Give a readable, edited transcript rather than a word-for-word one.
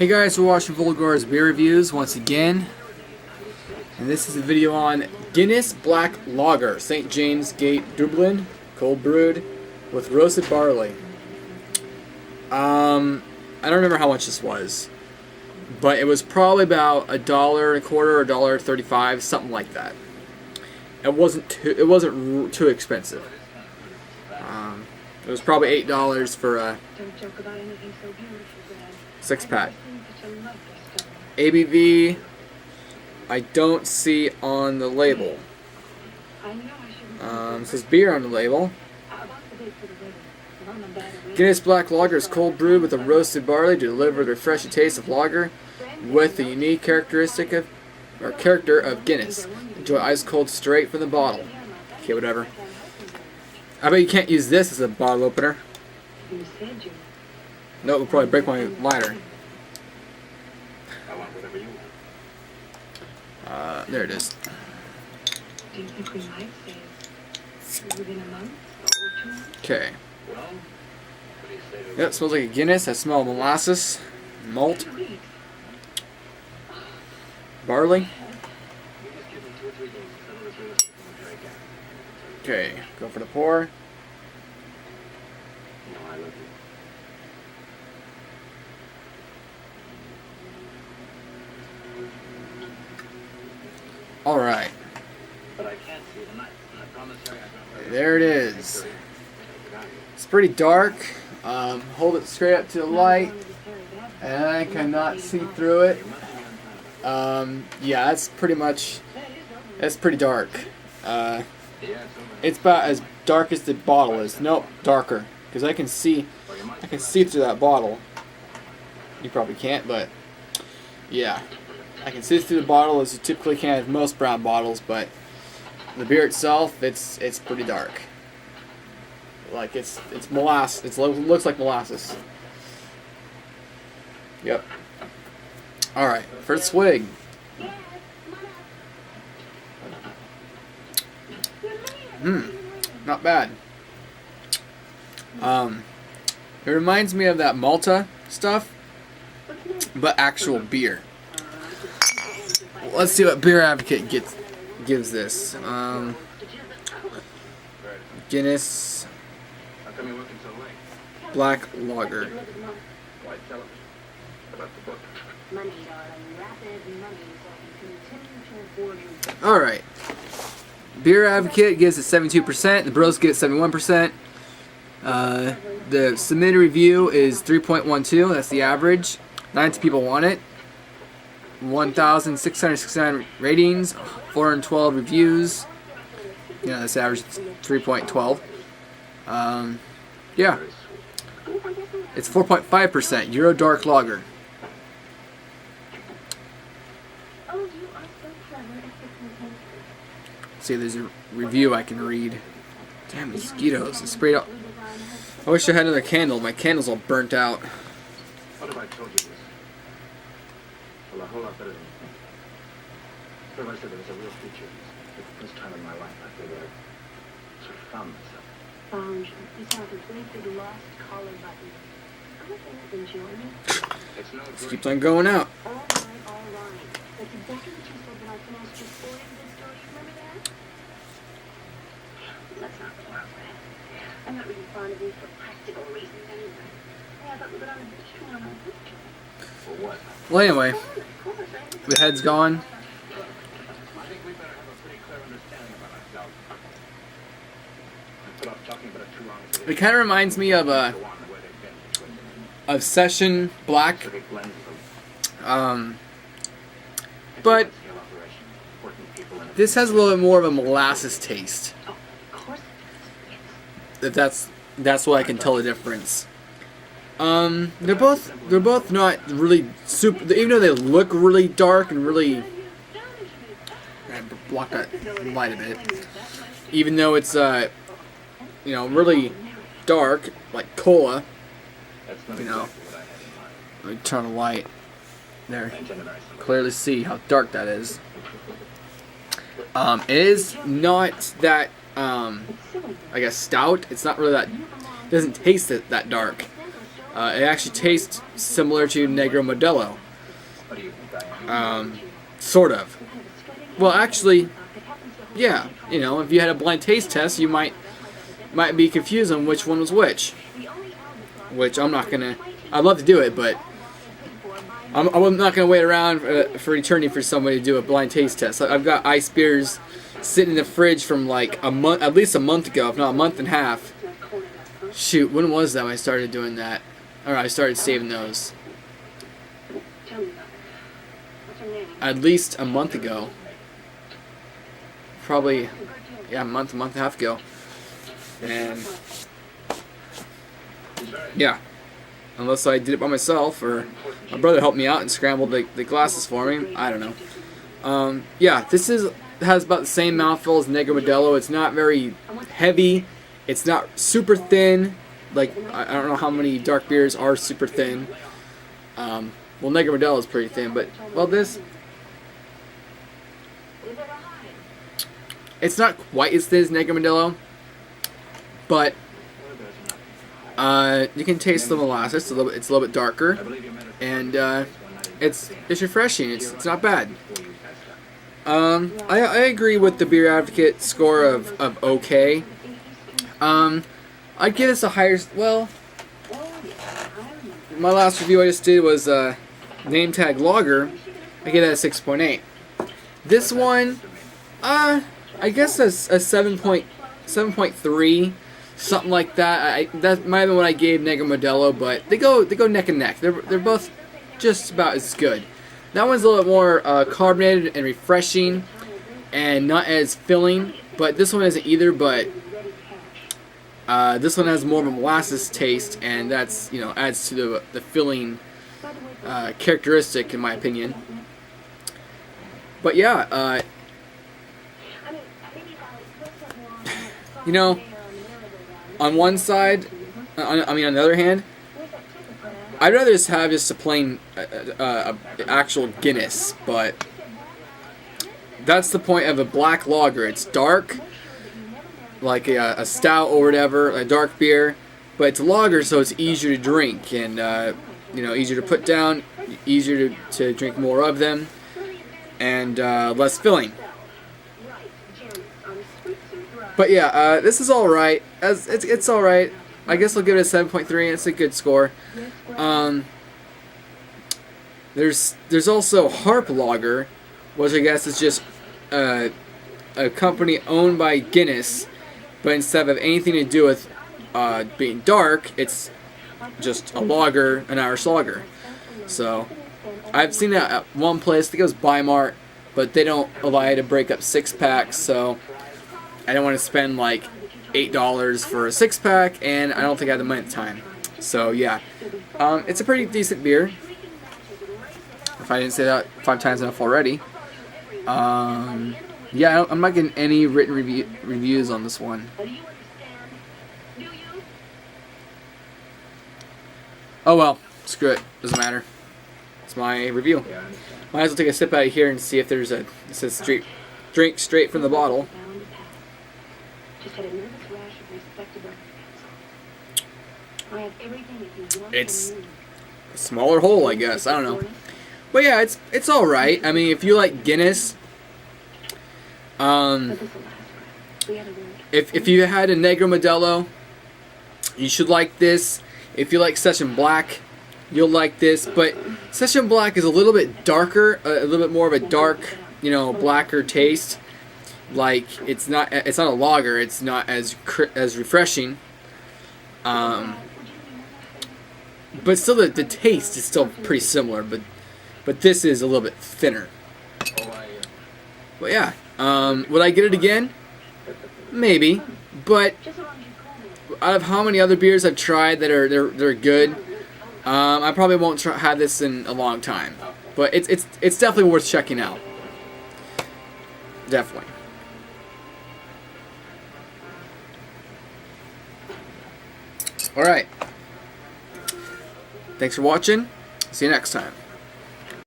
Hey guys, we're watching Volgar's beer reviews once again, and this is a video on Guinness Black Lager, St. James Gate, Dublin, cold brewed with roasted barley. I don't remember how much this was, but it was probably about $1.25 or $1.35, something like that. It wasn't too expensive. It was probably $8 for a 6-pack. ABV, I don't see on the label. It says beer on the label. Guinness Black Lager is cold brewed with a roasted barley to deliver the refreshing taste of lager with the unique character of Guinness. Enjoy ice cold straight from the bottle. Okay, whatever. I bet you can't use this as a bottle opener. No, it would probably break my lighter. There it is. Okay. Yep, it smells like a Guinness. I smell molasses, malt, barley. Okay, go for the pour. Alright. There it is. It's pretty dark. Hold it straight up to the light, and I cannot see through it. Yeah, it's pretty dark. It's about as dark as the bottle is. Nope, darker, because I can see through that bottle. You probably can't, but yeah, I can see through the bottle as you typically can with most brown bottles. But the beer itself, it's pretty dark. Like it's molasses. It looks like molasses. Yep. All right, first swig. Not bad. It reminds me of that Malta stuff, but actual beer. Let's see what Beer Advocate gives this. Guinness Black Lager. Alright. Beer Advocate gives it 72%. The Bros get 71%. The submitted review is 3.12. That's the average. 90 people want it. 1,669 ratings. 412 reviews. Yeah, that's average 3.12. Yeah. It's 4.5% Euro Dark Lager. See, there's a review I can read. Damn, mosquitoes. It's sprayed out. I wish I had another candle. My candle's all burnt out. What if I told you this? Well, a whole lot better than you think. What if I said there was a real future? For the first time in my life, I feel that I sort of found myself. Found you. It's like a great big lost collar button. I'm not going to enjoy it. It's no This good. keeps on going out. All right. That's exactly what you said when I finished your story of this story. Remember that? Let's not go out there. I'm not really fond of you for practical reasons anyway. Yeah, but we're on a beach tomorrow. For what? Well, anyway, the head's gone. I think we better have a pretty clear understanding about ourselves. I put off talking about it too long. It kind of reminds me of Session Black. But this has a little bit more of a molasses taste. If that's what I can tell the difference. They're both not really super. Even though they look really dark and really. I block that light a bit. Even though it's really dark, like cola. You know. Let me turn the light. There. Clearly see how dark that is. It is not that I guess stout. It's not really that. It doesn't taste that dark. It actually tastes similar to Negro Modelo. What do you think I am? Sort of. Well, actually, yeah. You know, if you had a blind taste test, you might be confused on which one was which. Which I'm not gonna. I'd love to do it, but I'm not gonna wait around for eternity for somebody to do a blind taste test. I've got ice beers sitting in the fridge from like a month, at least a month ago, if not a month and a half. Shoot, when was that when I started doing that? Or I started saving those. Tell me about it. What's her name? At least a month ago. Probably, yeah, a month and a half ago. And yeah, unless I did it by myself or my brother helped me out and scrambled the glasses for me. I don't know. Yeah, this has about the same mouthfeel as Negro Modelo. It's not very heavy. It's not super thin. Like, I don't know how many dark beers are super thin. Well, Negro Modelo is pretty thin, but, well, this, it's not quite as thin as Negro Modelo, but you can taste the molasses. It's a little bit darker, and it's refreshing. It's not bad. I agree with the Beer Advocate score of okay. I'd give this a higher. Well, my last review I just did was Name Tag Lager. I give that a 6.8. This one, I guess a 7.3, something like that. That might have been what I gave Negro Modelo, but they go neck and neck. They're both just about as good. That one's a little bit more carbonated and refreshing, and not as filling. But this one isn't either. But this one has more of a molasses taste, and that's, you know, adds to the filling characteristic in my opinion. But yeah, you know, on one side, on the other hand, I'd rather just have just a plain actual Guinness, but that's the point of a black lager. It's dark, like a stout or whatever, a dark beer, but it's a lager, so it's easier to drink and you know, easier to put down, easier to drink more of them, and less filling. But yeah, this is all right. It's all right. I guess I'll give it a 7.3. It's a good score. There's also Harp Lager, which I guess is just a company owned by Guinness, but instead of anything to do with being dark, it's just a lager, an Irish lager. So I've seen that at one place. I think it was Bi-Mart, but they don't allow you to break up 6-packs, so I don't want to spend like $8 for a 6-pack, and I don't think I have the money at the time. So yeah, it's a pretty decent beer. If I didn't say that 5 times enough already. Yeah, I'm not getting any written reviews on this one. Oh well, screw it. Doesn't matter. It's my review. Might as well take a sip out of here and see if there's it says drink straight from the bottle. It's a smaller hole, I guess. I don't know. But yeah, it's all right. I mean, if you like Guinness, if you had a Negro Modelo, you should like this. If you like Session Black, you'll like this. But Session Black is a little bit darker, a little bit more of a dark, you know, blacker taste. Like it's not a lager. It's not as refreshing. But still, the taste is still pretty similar. But this is a little bit thinner. But yeah, would I get it again? Maybe. But out of how many other beers I've tried that they're good, I probably won't have this in a long time. But it's definitely worth checking out. Definitely. All right. Thanks for watching. See you next time.